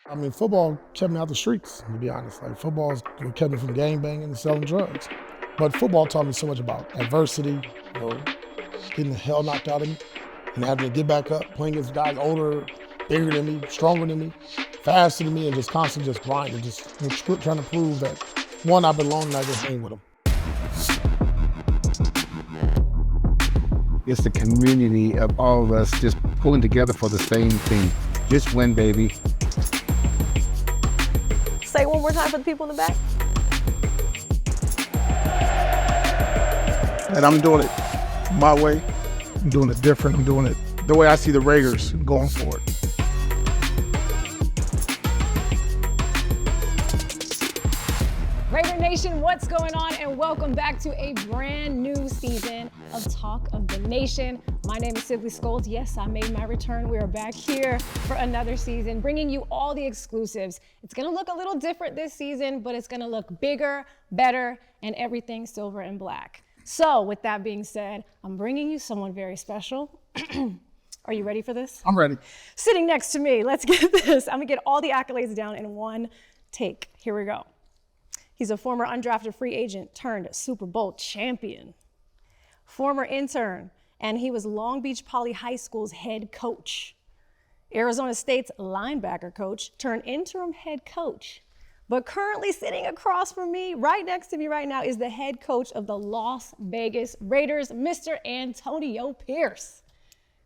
I mean, football kept me out the streets, to be honest. Like, football is what kept me from gang banging and selling drugs. But football taught me so much about adversity, getting the hell knocked out of me and having to get back up, playing against guys older, bigger than me, stronger than me, faster than me, and just constantly just grinding, just trying to prove that, one, I belong and I just hang with them. It's the community of all of us just pulling together for the same thing. Just win, baby. Say it one more time for the people in the back. And I'm doing it my way. I'm doing it different. I'm doing it the way I see the Raiders going forward. Raider Nation, what's going on? And welcome back to a brand new season of Talk of the Nation. My name is Sibley Scoles. Yes, I made my return. We are back here for another season, bringing you all the exclusives. It's gonna look a little different this season, but it's gonna look bigger, better, and everything silver and black. So with that being said, I'm bringing you someone very special. Are you ready for this? I'm ready. Sitting next to me, let's get this. I'm gonna get all the accolades down in one take. Here we go. He's a former undrafted free agent turned Super Bowl champion, former intern, and he was Long Beach Poly High School's head coach, Arizona State's linebacker coach turned interim head coach. But currently sitting across from me, right next to me right now, is the head coach of the Las Vegas Raiders, Mr. Antonio Pierce.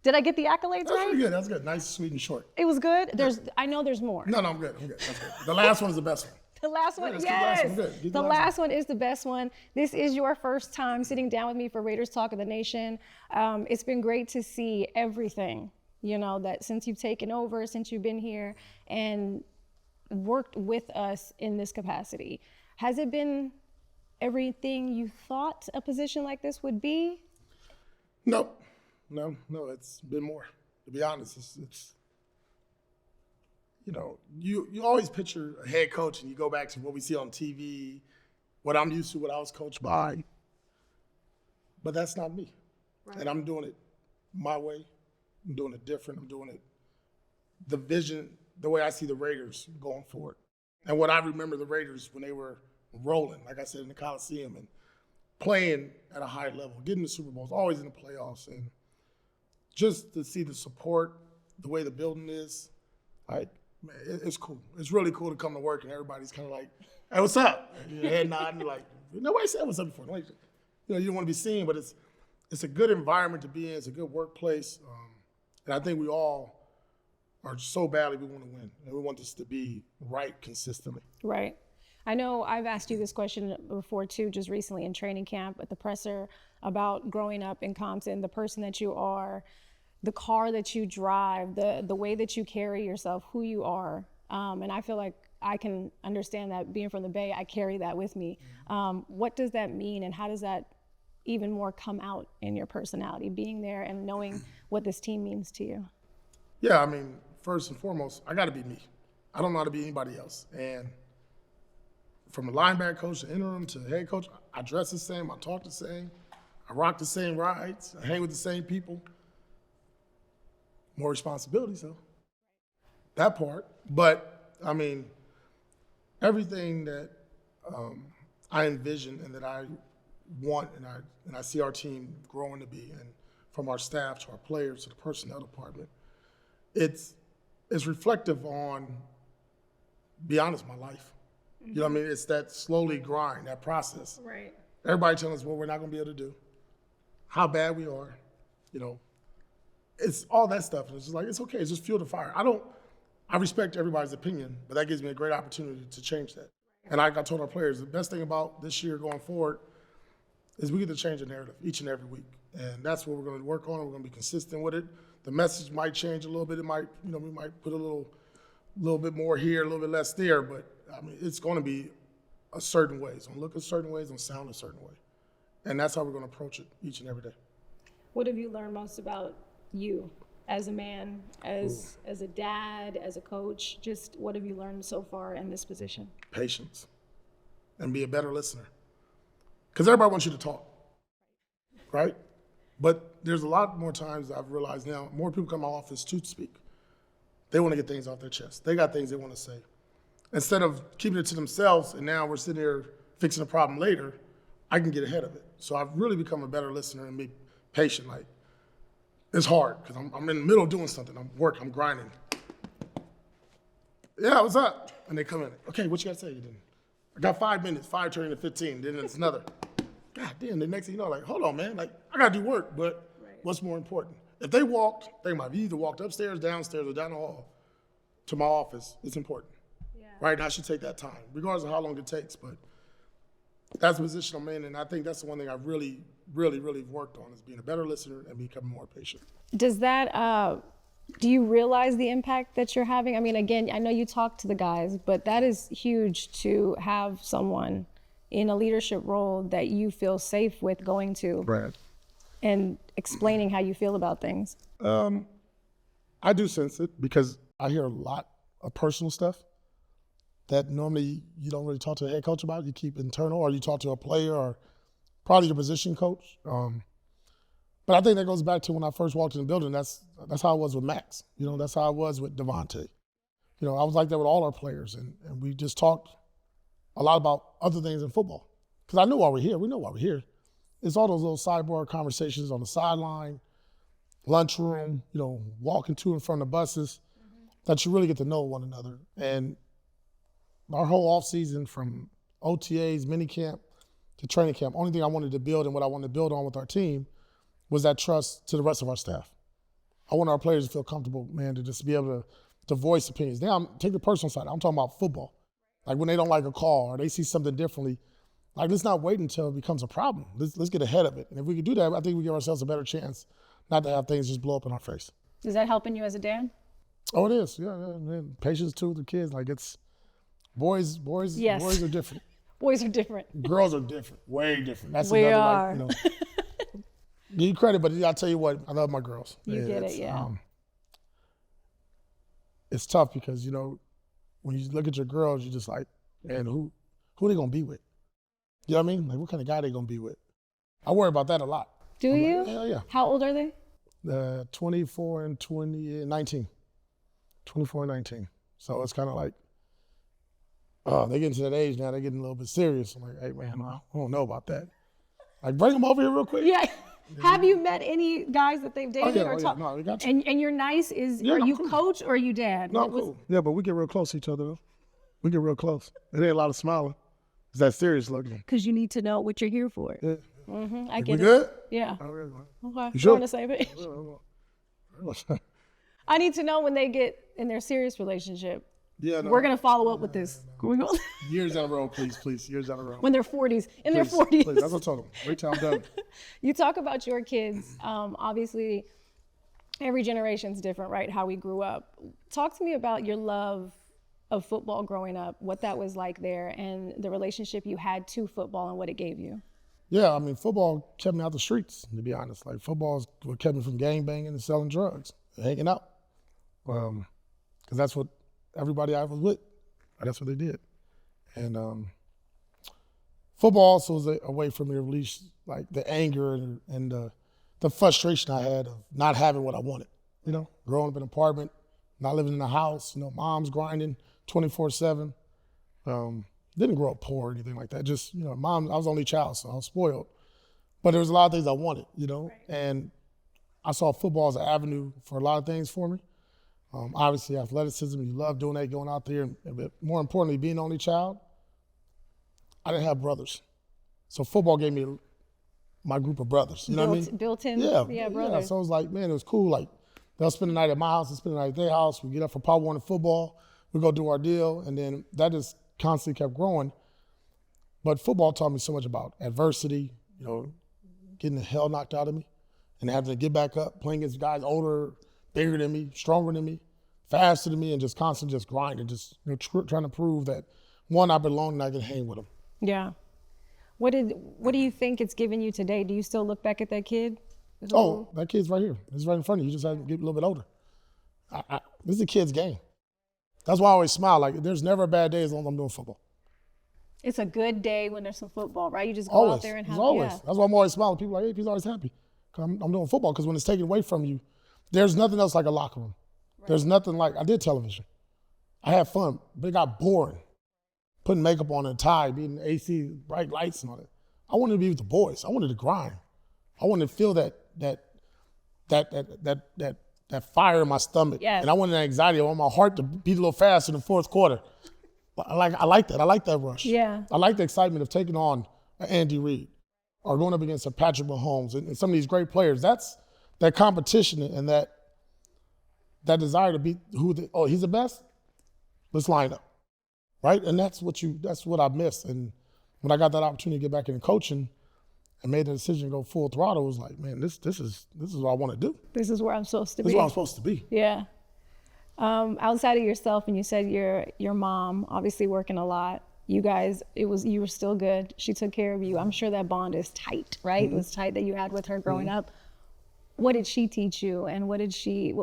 Did I get the accolades That's right? pretty good. That's good. Nice, sweet, and short. It was good? I know there's more. No, I'm good. I'm good. That's good. The last one is the best one. The last one, let's yes. keep the last one. Good. The last one is the best one. This is your first time sitting down with me for Raiders Talk of the Nation. It's been great to see everything, that since you've taken over, since you've been here and worked with us in this capacity. Has it been everything you thought a position like this would be? No, it's been more. To be honest, it's you always picture a head coach and you go back to what we see on TV, what I'm used to, what I was coached by. But that's not me. Right. And I'm doing it my way. I'm doing it different. I'm doing it the vision, the way I see the Raiders going forward. And what I remember the Raiders when they were rolling, like I said, in the Coliseum and playing at a high level, getting the Super Bowls, always in the playoffs. And just to see the support, the way the building is, man, it's cool. It's really cool to come to work and everybody's kind of like, hey, what's up? And your head nodding, like, nobody said what's up before. Like, you don't want to be seen, but it's a good environment to be in. It's a good workplace. And I think we all are so badly we want to win. And we want this to be right consistently. Right. I know I've asked you this question before too, just recently in training camp at the presser about growing up in Compton, the person that you are, the car that you drive, the way that you carry yourself, who you are. And I feel like I can understand that being from the Bay, I carry that with me. What does that mean and how does that even more come out in your personality, being there and knowing what this team means to you? Yeah, I mean, first and foremost, I got to be me. I don't know how to be anybody else. And from a linebacker coach to interim to head coach, I dress the same, I talk the same, I rock the same rides, I hang with the same people. More responsibility, so that part. But I mean, everything that I envision and that I want and I see our team growing to be, and from our staff to our players to the personnel department, it's reflective on, be honest, my life. Mm-hmm. You know what I mean? It's that slowly grind, that process. Right. Everybody telling us what we're not going to be able to do, how bad we are, It's all that stuff. And it's just like, it's okay. It's just fuel the fire. I respect everybody's opinion, but that gives me a great opportunity to change that. And like I told our players, the best thing about this year going forward is we get to change the narrative each and every week. And that's what we're going to work on. We're going to be consistent with it. The message might change a little bit. It might, we might put a little bit more here, a little bit less there, but I mean, it's going to be a certain way. It's going to look a certain way. It's going to sound a certain way. And that's how we're going to approach it each and every day. What have you learned most about you as a man, as a dad, as a coach? Just what have you learned so far in this position? Patience and be a better listener. Because everybody wants you to talk, right? But there's a lot more times I've realized now, more people come to my office to speak. They want to get things off their chest. They got things they want to say. Instead of keeping it to themselves and now we're sitting here fixing a problem later, I can get ahead of it. So I've really become a better listener and be patient. Like, it's hard because I'm in the middle of doing something. I'm working, I'm grinding. Yeah, what's up? And they come in. Okay, what you got to say? I got 5 minutes, 5 turning to 15. Then it's another. God damn, the next thing you know, like, hold on, man. Like, I got to do work, but what's more important? If they walked, they might have either walked upstairs, downstairs, or down the hall to my office. It's important. Right? And I should take that time, regardless of how long it takes. But that's the position I'm in, and I think that's the one thing I've really, really, really worked on is being a better listener and becoming more patient. Does that, do you realize the impact that you're having? I mean, again, I know you talk to the guys, but that is huge to have someone in a leadership role that you feel safe with going to and explaining how you feel about things. I do sense it because I hear a lot of personal stuff that normally you don't really talk to a head coach about. You keep internal, or you talk to a player, or probably your position coach. But I think that goes back to when I first walked in the building. That's how I was with Max. You know, that's how I was with Devontae. You know, I was like that with all our players, and we just talked a lot about other things in football. Because I knew why we're here. We know why we're here. It's all those little sidebar conversations on the sideline, lunchroom, you know, walking to and from the buses, that you really get to know one another. And our whole offseason, from OTAs, minicamp, to training camp, only thing I wanted to build and what I wanted to build on with our team was that trust to the rest of our staff. I want our players to feel comfortable, man, to just be able to voice opinions. Now, take the personal side. I'm talking about football. Like when they don't like a call or they see something differently, like let's not wait until it becomes a problem. Let's get ahead of it. And if we could do that, I think we give ourselves a better chance not to have things just blow up in our face. Is that helping you as a dad? Oh, it is. Yeah, man. Patience too with the kids. Like it's boys are different. Boys are different. Girls are different. Way different. That's We another are. like, you know. Give you credit, but I'll tell you what, I love my girls. You get it, yeah. It's tough because, you know, when you look at your girls, you're just like, man, who they gonna be with? You know what I mean? Like, what kind of guy they gonna be with? I worry about that a lot. Do I'm you? Like, hell yeah. How old are they? 24 and 19. 24 and 19. So it's kind of like, they're getting to that age now, they're getting a little bit serious. I'm like, hey, man, I don't know about that. Like, bring them over here real quick. Yeah. Have you met any guys that they've dated or talked? No, we got you. And you're nice. Are you cool. coach or are you dad? No, cool. Yeah, but we get real close to each other, though. We get real close. It ain't a lot of smiling. It's that serious looking. Because you need to know what you're here for. Yeah. I get it. We good? Yeah. Okay. Okay. You sure? We're on the same page. I need to know when they get in their serious relationship. Yeah, no. We're going to follow up with this. Can we go? Years down the road, please. Years down the road. When they're 40s. Their 40s. Please. That's what I told them. Wait till I'm done. You talk about your kids. Obviously, every generation's different, right? How we grew up. Talk to me about your love of football growing up, what that was like there, and the relationship you had to football and what it gave you. Yeah, I mean, football kept me out the streets, to be honest. Like, football is what kept me from gang banging and selling drugs, and hanging out. Because that's what everybody I was with, that's what they did. And football also was a way for me to release like the anger and the frustration I had of not having what I wanted. You know, growing up in an apartment, not living in a house, you know, mom's grinding 24/7. Didn't grow up poor or anything like that. Just, you know, I was the only child, so I was spoiled. But there was a lot of things I wanted, you know, and I saw football as an avenue for a lot of things for me. Obviously, athleticism, you love doing that, going out there. But more importantly, being the only child, I didn't have brothers. So football gave me my group of brothers. You know what I mean? Built-in, brothers. Yeah, so it was like, man, it was cool. Like, they'll spend the night at my house, and spend the night at their house. We get up for Pop Warner football. We go do our deal. And then that just constantly kept growing. But football taught me so much about adversity, you know, getting the hell knocked out of me and having to get back up, playing against guys older, bigger than me, stronger than me, faster than me, and just constantly just grinding, just, you know, trying to prove that, one, I belong and I can hang with them. Yeah. What do you think it's given you today? Do you still look back at that kid? Oh, that kid's right here. It's right in front of you. You just have to get a little bit older. This is a kid's game. That's why I always smile. Like, there's never a bad day as long as I'm doing football. It's a good day when there's some football, right? You just go out there and have always. Yeah. That's why I'm always smiling. People are like, hey, he's always happy. 'Cause I'm doing football, because when it's taken away from you, there's nothing else like a locker room. There's nothing like, I did television. I had fun, but it got boring. Putting makeup on and a tie, being AC, bright lights and all that. I wanted to be with the boys. I wanted to grind. I wanted to feel that fire in my stomach. Yes. And I wanted that anxiety. I want my heart to beat a little faster in the fourth quarter. I like that. I like that rush. Yeah. I like the excitement of taking on an Andy Reid or going up against a Patrick Mahomes and some of these great players. That's that competition and that desire to be he's the best. Let's line up, right? And that's what I missed. And when I got that opportunity to get back into coaching and made the decision to go full throttle, it was like, man, this is what I want to do. This is where I'm supposed to be. This is where I'm supposed to be. Yeah. Outside of yourself, and you said your mom, obviously working a lot. You guys, you were still good. She took care of you. I'm sure that bond is tight, right? Mm-hmm. It was tight that you had with her growing up. What did she teach you, and what did she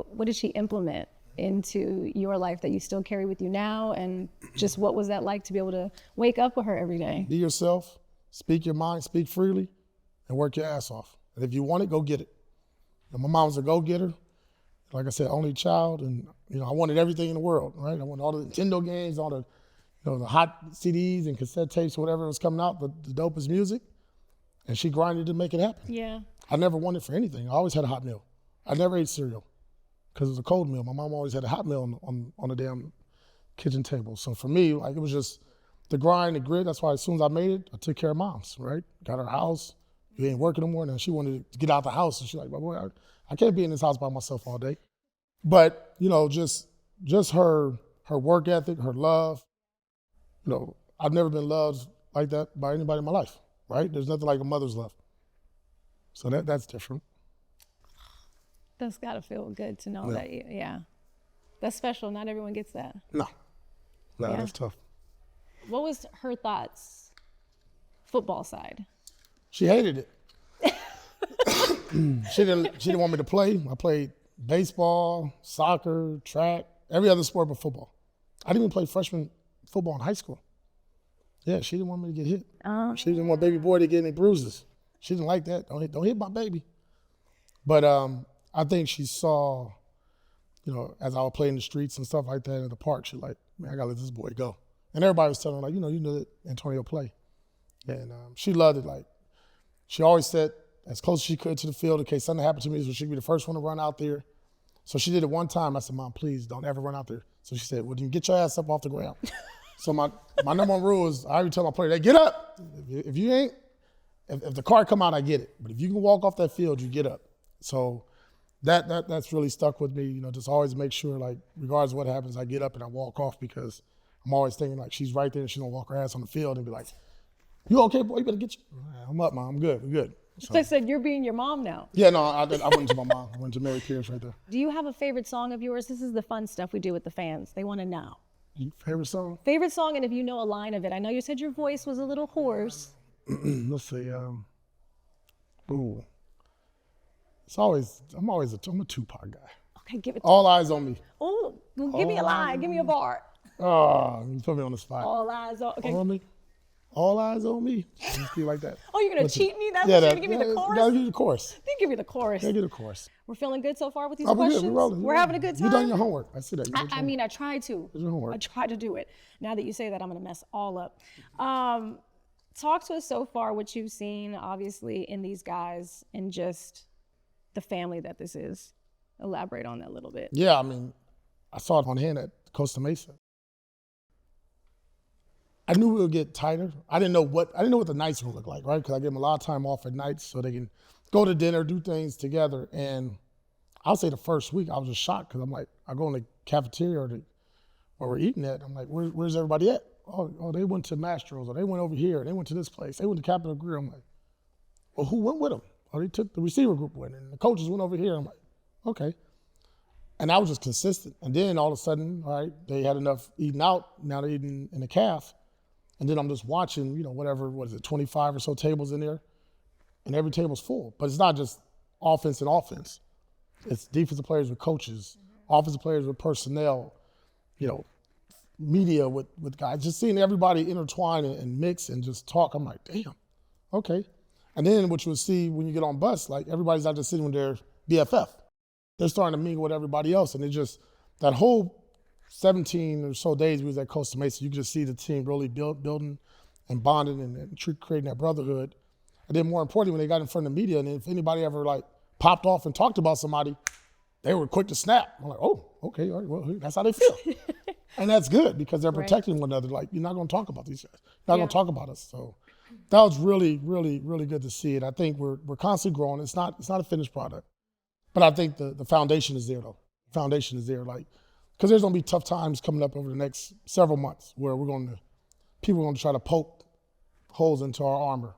implement into your life that you still carry with you now? And just what was that like to be able to wake up with her every day? Be yourself, speak your mind, speak freely, and work your ass off. And if you want it, go get it. And my mom was a go-getter. Like I said, only child, and I wanted everything in the world, right? I wanted all the Nintendo games, all the the hot CDs and cassette tapes or whatever was coming out, the dopest music. And she grinded to make it happen. Yeah. I never wanted for anything. I always had a hot meal. I never ate cereal because it was a cold meal. My mom always had a hot meal on the damn kitchen table. So for me, like, it was just the grind, the grit. That's why as soon as I made it, I took care of Mom's, right? Got her house. You ain't working no more. And she wanted to get out the house. And she's like, boy, I can't be in this house by myself all day. But, just her work ethic, her love, I've never been loved like that by anybody in my life, right? There's nothing like a mother's love. So that's different. That's got to feel good to know that, yeah. That's special. Not everyone gets that. No, Yeah. That's tough. What was her thoughts, football side? She hated it. She didn't want me to play. I played baseball, soccer, track, every other sport but football. I didn't even play freshman football in high school. Yeah, she didn't want me to get hit. She didn't want baby boy to get any bruises. She didn't like that. Don't hit my baby. But I think she saw, as I would play in the streets and stuff like that in the park, she's like, man, I gotta let this boy go. And everybody was telling her, like, you know that Antonio play. And she loved it. Like, she always said as close as she could to the field in case something happened to me, so she'd be the first one to run out there. So she did it one time. I said, Mom, please don't ever run out there. So she said, well, then get your ass up off the ground. So my number one rule is I always tell my player, hey, get up. If you ain't, if the car come out, I get it. But if you can walk off that field, you get up. So that's really stuck with me. Just always make sure, like, regardless of what happens, I get up and I walk off because I'm always thinking, like, she's right there and she's gonna walk her ass on the field and be like, you okay, boy? You better get you. I'm up, Mom. I'm good. We're good. So I said you're being your mom now. Yeah, no, I went to my mom. I went to Mary Pierce right there. Do you have a favorite song of yours? This is the fun stuff we do with the fans. They want to know. Favorite song? Favorite song, and if you know a line of it. I know you said your voice was a little hoarse. Let's see. I'm a Tupac guy. Okay, give it. All eyes on me. Oh, give me a line. Give me a bar. Oh, you put me on the spot. All eyes on. Okay. All on me. All eyes on me. Just be like that. Oh, you're gonna cheat me? That's what you're gonna give me the chorus? Gotta give you the chorus. Then give me the chorus. Gotta give you the chorus. We're feeling good so far with these We're questions. good. We're rolling. We're having a good time. You done your homework. I see that. I mean, I tried to. Did your homework. I tried to do it. Now that you say that, I'm gonna mess all up. Talk to us so far what you've seen, obviously, in these guys and just the family that this is. Elaborate on that a little bit. Yeah, I mean, I saw it on hand at Costa Mesa. I knew we would get tighter. I didn't know what the nights would look like, right? Because I give them a lot of time off at nights so they can go to dinner, do things together. And I'll say the first week I was just shocked because I'm like, I go in the cafeteria or where we're eating at. I'm like, where's everybody at? Oh, they went to Mastro's, or they went over here, they went to this place, they went to Capitol Grill. I'm like, well, who went with them? Oh, they took the receiver group with, and the coaches went over here. I'm like, okay. And I was just consistent. And then all of a sudden, all right, they had enough eating out. Now they're eating in the calf. And then I'm just watching, 25 or so tables in there, and every table's full. But it's not just offense and offense. It's defensive players with coaches, offensive players with personnel, media with guys. Just seeing everybody intertwine and mix and just talk. I'm like, damn, okay. And then what you'll see when you get on bus, like, everybody's not just sitting with their BFF. They're starting to mingle with everybody else, and the that whole 17 or so days we was at Costa Mesa, you could just see the team really building and bonding and creating that brotherhood. And then more importantly, when they got in front of the media, and if anybody ever like popped off and talked about somebody, they were quick to snap. I'm like, oh, okay, all right, well, that's how they feel. And that's good because they're protecting one another. Like, you're not going to talk about these guys. You're not going to talk about us. So that was really, really, really good to see it. I think we're constantly growing. It's not a finished product. But I think the foundation is there, though. Foundation is there, like, because there's going to be tough times coming up over the next several months where people are going to try to poke holes into our armor.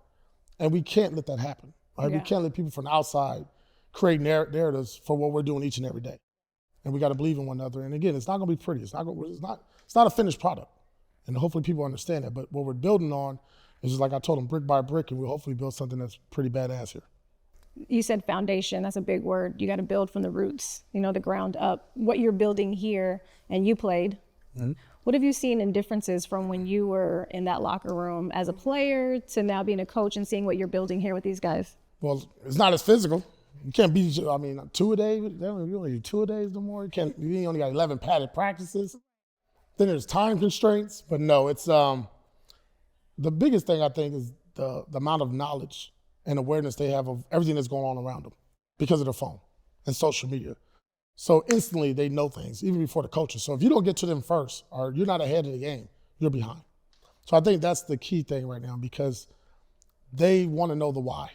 And we can't let that happen. Right? We can't let people from the outside create narratives for what we're doing each and every day. And we got to believe in one another. And again, it's not going to be pretty. It's not a finished product. And hopefully people understand that. But what we're building on is just like I told them, brick by brick, and we'll hopefully build something that's pretty badass here. You said foundation. That's a big word. You got to build from the roots, the ground up. What you're building here, and you played. Mm-hmm. What have you seen in differences from when you were in that locker room as a player to now being a coach and seeing what you're building here with these guys? Well, it's not as physical. You can't be, 2 a day. They only do 2 a days no more. You only got 11 padded practices. Then there's time constraints. But no, it's the biggest thing I think is the amount of knowledge and awareness they have of everything that's going on around them because of their phone and social media. So instantly they know things, even before the coaches. So if you don't get to them first or you're not ahead of the game, you're behind. So I think that's the key thing right now because they want to know the why.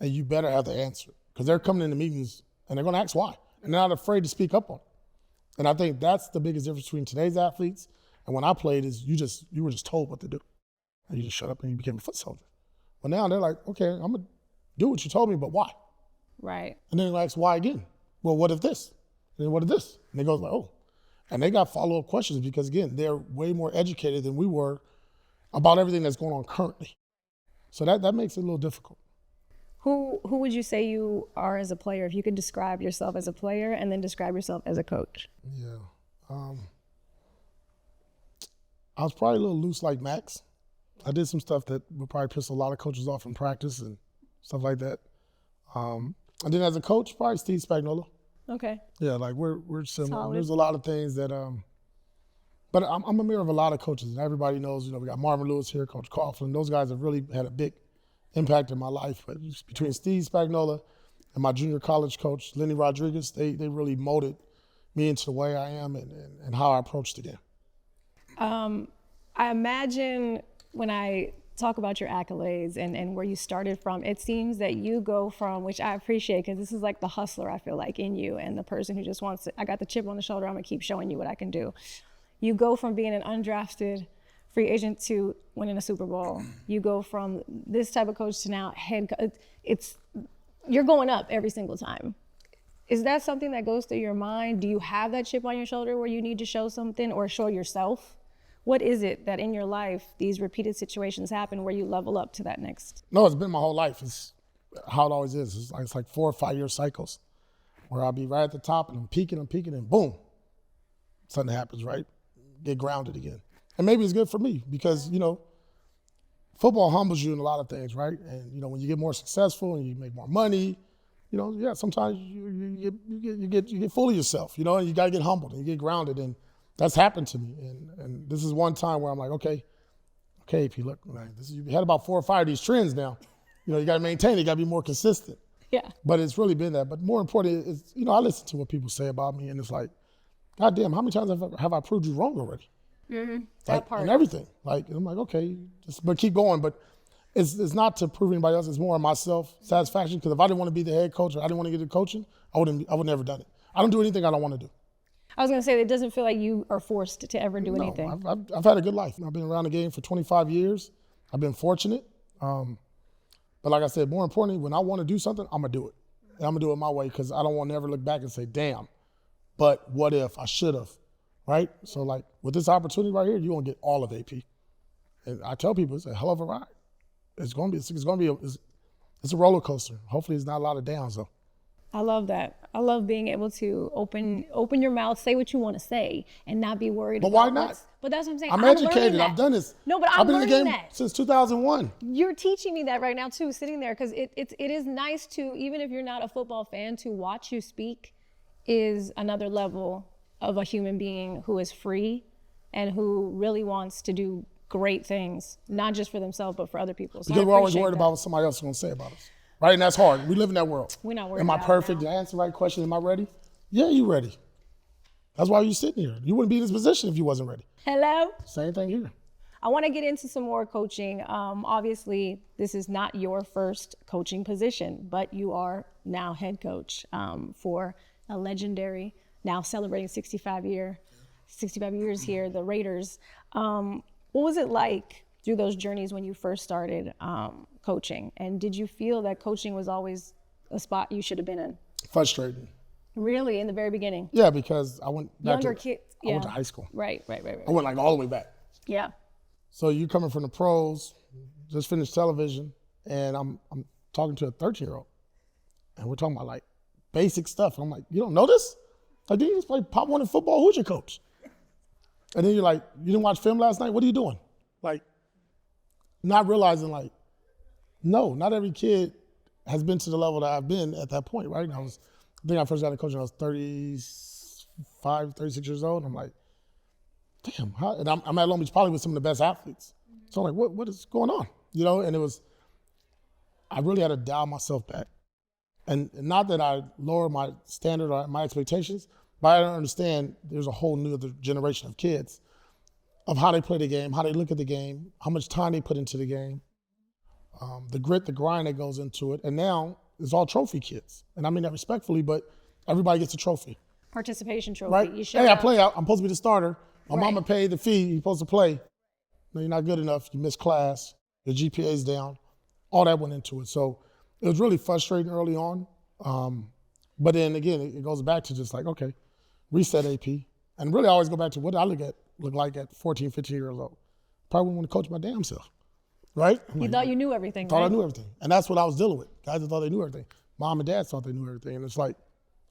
And you better have the answer because they're coming into meetings and they're going to ask why. And they're not afraid to speak up on it. And I think that's the biggest difference between today's athletes and when I played is you were just told what to do. And you just shut up and you became a foot soldier. But now they're like, okay, I'm going to do what you told me, but why? Right. And then they ask why again? Well, what if this? And then what if this? And they goes like, oh. And they got follow-up questions because, again, they're way more educated than we were about everything that's going on currently. So that makes it a little difficult. Who would you say you are as a player? If you could describe yourself as a player and then describe yourself as a coach. Yeah. I was probably a little loose like Max. I did some stuff that would probably piss a lot of coaches off in practice and stuff like that. And then as a coach, probably Steve Spagnuolo. Okay. Yeah, like we're similar. Solid. There's a lot of things that, but I'm a mirror of a lot of coaches. And everybody knows, we got Marvin Lewis here, Coach Coughlin. Those guys have really had a big impact in my life. But between Steve Spagnuolo and my junior college coach, Lenny Rodriguez, they really molded me into the way I am and how I approach the game. I imagine when I talk about your accolades and where you started from, it seems that you go from, which I appreciate because this is like the hustler I feel like in you and the person who just wants to, I got the chip on the shoulder, I'm gonna keep showing you what I can do. You go from being an undrafted free agent to winning a Super Bowl. You go from this type of coach to now head coach. You're going up every single time. Is that something that goes through your mind? Do you have that chip on your shoulder where you need to show something or show yourself? What is it that in your life, these repeated situations happen where you level up to that next? No, it's been my whole life. It's how it always is. It's like 4 or 5 year cycles where I'll be right at the top and I'm peaking, and boom, something happens, right? Get grounded again. And maybe it's good for me because, football humbles you in a lot of things, right? And, when you get more successful and you make more money, sometimes you get full of yourself, and you got to get humbled and you get grounded. And that's happened to me, and this is one time where I'm like, okay, if you look, like, you had about 4 or 5 of these trends now. You got to maintain it, you got to be more consistent. Yeah. But it's really been that. But more important is, I listen to what people say about me, and it's like, God damn, how many times have I proved you wrong already? Mm-hmm. That part. And everything. And I'm like, okay, but keep going. But it's not to prove anybody else. It's more of myself satisfaction. Because if I didn't want to be the head coach or I didn't want to get into coaching, I would never done it. I don't do anything I don't want to do. I was going to say, it doesn't feel like you are forced to ever do anything. I've had a good life. I've been around the game for 25 years. I've been fortunate. But like I said, more importantly, when I want to do something, I'm going to do it. And I'm going to do it my way because I don't want to ever look back and say, damn, but what if I should have, right? So like with this opportunity right here, you're going to get all of AP. And I tell people it's a hell of a ride. It's a roller coaster. Hopefully there's not a lot of downs though. I love that. I love being able to open your mouth, say what you want to say, and not be worried but about why not? But that's what I'm saying. I'm educated. I've done this. No, but I've been in the game that. since 2001. You're teaching me that right now too, sitting there, because it is nice to, even if you're not a football fan, to watch you speak is another level of a human being who is free and who really wants to do great things, not just for themselves, but for other people. So Because I we're always appreciate worried that. about what somebody else is going to say about us, right? And that's hard. We live in that world. We're not worried Am I about it perfect? now. Did I answer the right question? Am I ready? Yeah, you ready. That's why you're sitting here. You wouldn't be in this position if you wasn't ready. Hello? Same thing here. I want to get into some more coaching. Obviously, this is not your first coaching position, but you are now head coach for a legendary, now celebrating 65 years here, the Raiders. What was it like through those journeys when you first started coaching? And did you feel that coaching was always a spot you should have been in? Frustrating. Really, in the very beginning? Yeah, because I went back Younger to kids. I went to high school. Right. I went like all the way back. Yeah. So you coming from the pros, just finished television, and I'm talking to a 13-year-old, and we're talking about like basic stuff. I'm like, you don't know this? Like, did you just play Pop 1 in football? Who's your coach? And then you're like, you didn't watch film last night? What are you doing? Like, not realizing like, no, not every kid has been to the level that I've been at that point, right? I think I first got into coaching when I was 35, 36 years old. And I'm like, damn, and I'm at Long Beach Poly with some of the best athletes. So I'm like, what is going on? You know, and I really had to dial myself back. And not that I lower my standard or my expectations, but I don't understand there's a whole new other generation of kids of how they play the game, how they look at the game, how much time they put into the game, the grit, the grind that goes into it. And now it's all trophy kids. And I mean that respectfully, but everybody gets a trophy. Participation trophy. Right? You showed Hey, I up. play out. I'm supposed to be the starter. My Right. mama paid the fee. You're supposed to play. No, you're not good enough. You missed class. Your GPA's down. All that went into it. So it was really frustrating early on. But then again, it goes back to just like, okay, reset AP. And really I always go back to what did I look like at 14, 15 years old. Probably wouldn't want to coach my damn self. Right? You thought you knew everything, Thought right? I knew everything. And that's what I was dealing with. Guys that thought they knew everything. Mom and dad thought they knew everything. And it's like,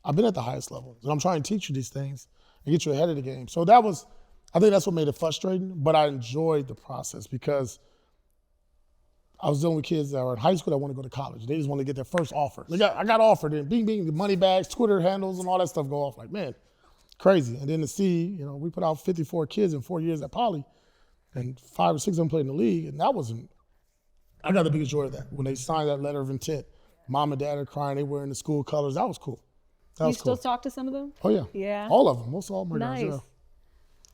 I've been at the highest level. And I'm trying to teach you these things and get you ahead of the game. So I think that's what made it frustrating, but I enjoyed the process because I was dealing with kids that were in high school that want to go to college. They just want to get their first offer. I got offered, and bing, the money bags, Twitter handles, and all that stuff go off. Like, man, crazy. And then to see, we put out 54 kids in 4 years at Poly, and 5 or 6 of them played in the league, and I got the biggest joy of that. When they signed that letter of intent, mom and dad are crying, they wearing the school colors. That was cool. That You was still cool. talk to some of them? Oh, yeah. Yeah. All of them. Most all my Nice. guys, yeah.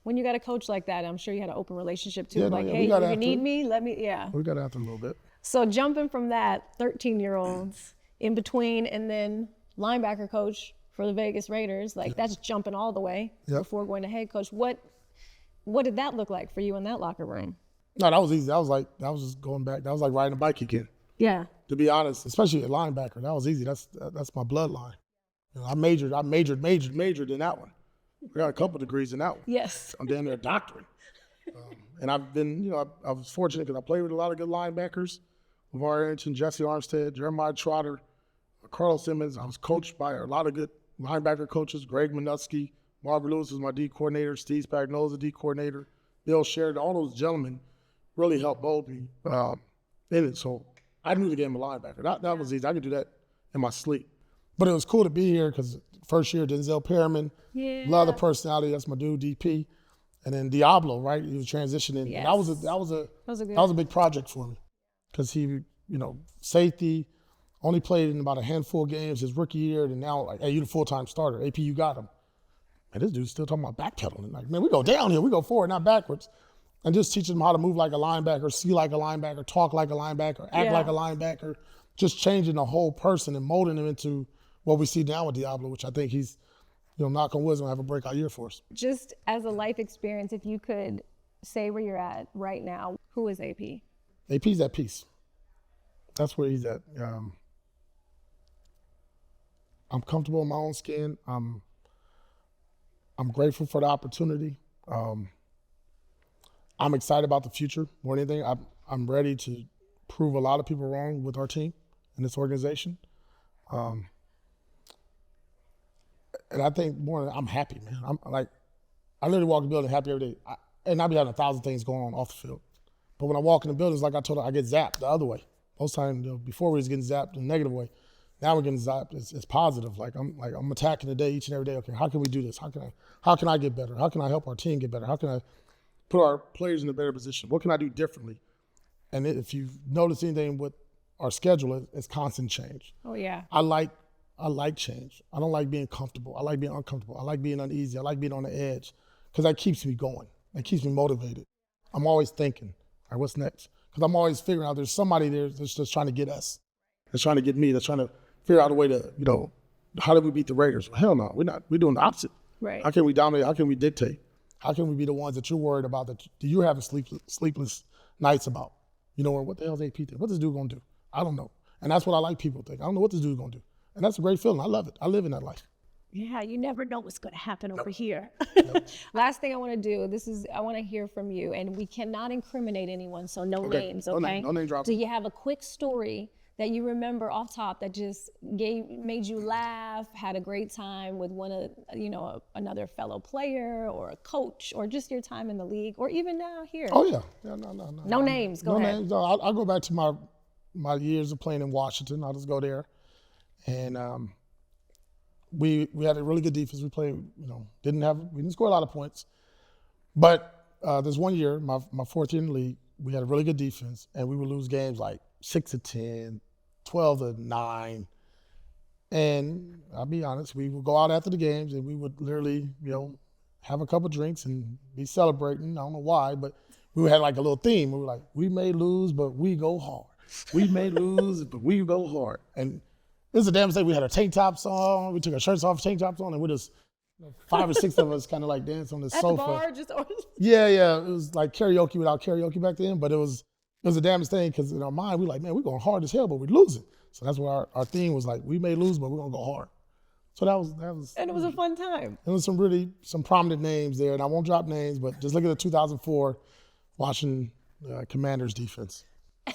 When you got a coach like that, I'm sure you had an open relationship too. Yeah, no, Like, yeah, hey, we if got you after need it. me, let me, yeah. We got after a little bit. So jumping from that 13-year-olds in between and then linebacker coach for the Vegas Raiders, like that's jumping all the way Yep. before going to head coach. What did that look like for you in that locker room? No, that was easy. That was just going back. That was like riding a bike again. Yeah. To be honest, especially at linebacker, that was easy. That's my bloodline. I majored in that one. I got a couple degrees in that one. Yes. I'm down there a doctorate. And I've been, I was fortunate because I played with a lot of good linebackers. LeVar Arrington, Jesse Armstead, Jeremiah Trotter, Carl Simmons. I was coached by a lot of good linebacker coaches. Greg Minutsky, Marvin Lewis was my D coordinator. Steve Spagnuolo was the D coordinator. Bill Sheridan, all those gentlemen really helped mold me in it. So I knew the game of linebacker. That was easy. I could do that in my sleep. But it was cool to be here because first year, Denzel Perriman, love the personality. That's my dude, DP. And then Diablo, right? He was transitioning. Yes. And that was a big project for me because he, safety, only played in about a handful of games his rookie year. And now, like, hey, you the full-time starter. AP, you got him. And this dude's still talking about backpedaling. Like, man, we go downhill. We go forward, not backwards. And just teaching them how to move like a linebacker, see like a linebacker, talk like a linebacker, act like a linebacker. Just changing the whole person and molding him into what we see now with Diablo, which I think he's, knock on wood, going to have a breakout year for us. Just as a life experience, if you could say where you're at right now, who is AP? AP's at peace. That's where he's at. I'm comfortable in my own skin. I'm grateful for the opportunity. I'm excited about the future more than anything. I'm ready to prove a lot of people wrong with our team and this organization. And I think more than I'm happy, man. I literally walk in the building happy every day. And I be having 1,000 things going on off the field. But when I walk in the buildings, like I told her, I get zapped the other way. Most times, before we was getting zapped in a negative way. Now we're getting zapped. It's positive. I'm attacking the day each and every day. Okay, how can we do this? How can I get better? How can I help our team get better? How can I put our players in a better position? What can I do differently? And if you've noticed anything with our schedule, it's constant change. Oh yeah. I like change. I don't like being comfortable. I like being uncomfortable. I like being uneasy. I like being on the edge because that keeps me going. That keeps me motivated. I'm always thinking, all right, what's next? Because I'm always figuring out there's somebody there that's just trying to get us. That's trying to get me. That's trying to figure out a way to, how do we beat the Raiders? Well, hell no, we're not. We're doing the opposite. Right. How can we dominate? How can we dictate? How can we be the ones that you're worried about, that you're having sleepless nights about? What the hell's AP think? What this dude gonna do? I don't know. And that's what I like people think. I don't know what this dude's gonna do. And that's a great feeling. I love it. I live in that life. Yeah, you never know what's going to happen over here. Last thing I want to do, I want to hear from you, and we cannot incriminate anyone, so no names, okay? No name dropping. Do you have a quick story that you remember off top that just made you laugh, had a great time with another fellow player or a coach, or just your time in the league, or even now here? Oh yeah. No names. Go ahead. No names. No, I'll go back to my years of playing in Washington. I'll just go there, and we had a really good defense. We played, we didn't score a lot of points, but there's one year, my fourth year in the league, we had a really good defense, and we would lose games like 6-10, 12-9, and I'll be honest, we would go out after the games and we would literally, have a couple drinks and be celebrating. I don't know why, but we had like a little theme. We were like, we may lose, but we go hard. We may lose, but we go hard. And it was a damn mistake. We had our tank tops on. We took our shirts off, tank tops on, and we just 5 or 6 of us kind of like dance on the sofa. At the bar, Yeah. It was like karaoke without karaoke back then, but it was a damn mistake because in our mind, we're like, man, we're going hard as hell, but we're losing. So that's what our theme was like. We may lose, but we're going to go hard. So that was. And it was a fun time. There was some prominent names there, and I won't drop names, but just look at the 2004 Washington Commanders defense.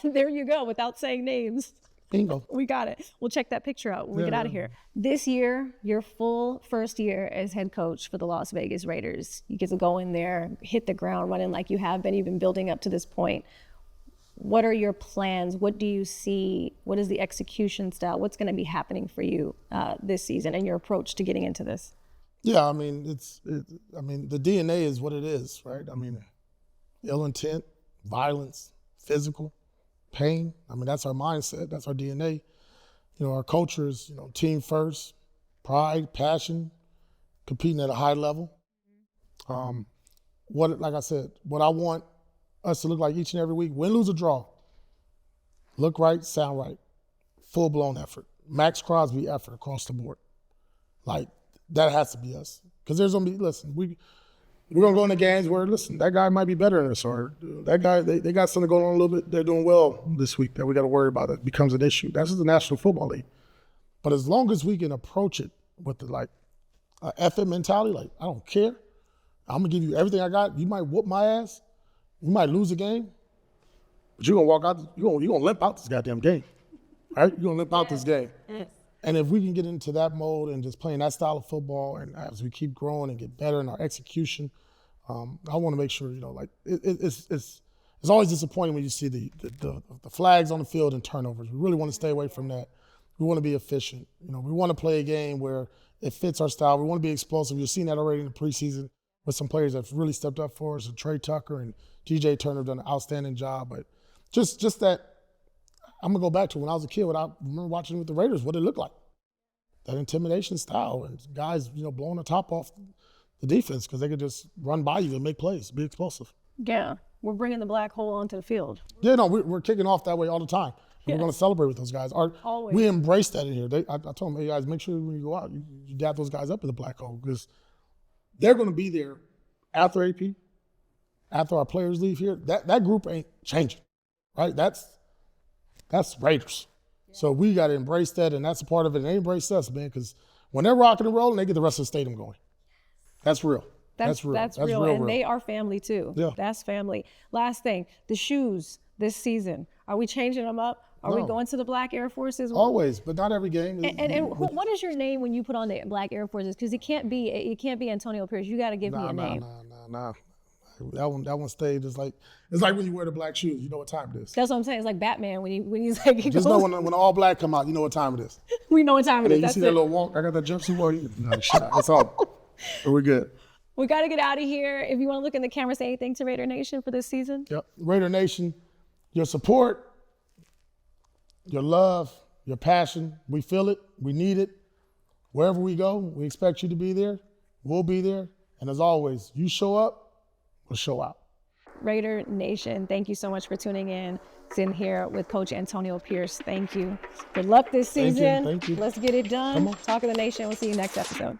And there you go, without saying names. Bingo. We got it. We'll check that picture out when we get out of here. This year, your full first year as head coach for the Las Vegas Raiders. You get to go in there, hit the ground running like you have been, even building up to this point. What are your plans? What do you see? What is the execution style? What's going to be happening for you this season and your approach to getting into this? Yeah, I mean, the DNA is what it is, right? I mean, ill intent, violence, physical, pain. I mean, that's our mindset. That's our DNA. Our culture is, team first, pride, passion, competing at a high level. Like I said, what I want us to look like each and every week, win, lose, or draw, look right, sound right, full-blown effort, Max Crosby effort across the board. Like, that has to be us. Because there's going to be, we're going to go into games where, that guy might be better than us, or that guy, they got something going on a little bit, they're doing well this week that we got to worry about. It becomes an issue. That's just the National Football League. But as long as we can approach it with the, effort mentality, I don't care. I'm going to give you everything I got. You might whoop my ass. You might lose a game, but you're going to walk out, you're going to limp out this goddamn game, right? You're going to limp out this game. Yes. And if we can get into that mode and just playing that style of football, and as we keep growing and get better in our execution, I want to make sure, it's always disappointing when you see the flags on the field and turnovers. We really want to stay away from that. We want to be efficient. We want to play a game where it fits our style. We want to be explosive. You've seen that already in the preseason with some players that have really stepped up for us. And Trey Tucker and DJ Turner have done an outstanding job. But just that, I'm going to go back to when I was a kid, I remember watching with the Raiders, what it looked like. That intimidation style, and guys, blowing the top off the defense because they could just run by you and make plays, be explosive. Yeah, we're bringing the black hole onto the field. Yeah, no, we're kicking off that way all the time. Yes. We're going to celebrate with those guys. Always. We embrace that in here. I told them, hey guys, make sure when you go out, you dap those guys up in the black hole because they're going to be there after AP, after our players leave here. That group ain't changing, right? That's Raiders. Yeah. So we got to embrace that, and that's a part of it. And they embrace us, man, because when they're rocking and rolling, they get the rest of the stadium going. That's real. That's real. That's real. And they are family too. Yeah. That's family. Last thing, the shoes this season. Are we changing them up? Are we going to the black Air Forces? Always, but not every game. And what is your name when you put on the black Air Forces? Because it can't be Antonio Pierce. You got to give me a name. Nah. That one stayed. It's like when you wear the black shoes. You know what time it is. That's what I'm saying. It's like Batman when he's like, Just know when all black come out, you know what time it is. we know what time it And is. then you That's see it. that little walk. I got that jumpsuit on. No, shit, that's all. We're good. We got to get out of here. If you want to look in the camera, say anything to Raider Nation for this season. Yep. Raider Nation, your support, your love, your passion, we feel it. We need it. Wherever we go, we expect you to be there. We'll be there. And as always, you show up, we'll show out. Raider Nation, thank you so much for tuning in. Sitting here with Coach Antonio Pierce. Thank you. Good luck this season. Thank you. Let's get it done. Come on. Talk of the Nation. We'll see you next episode.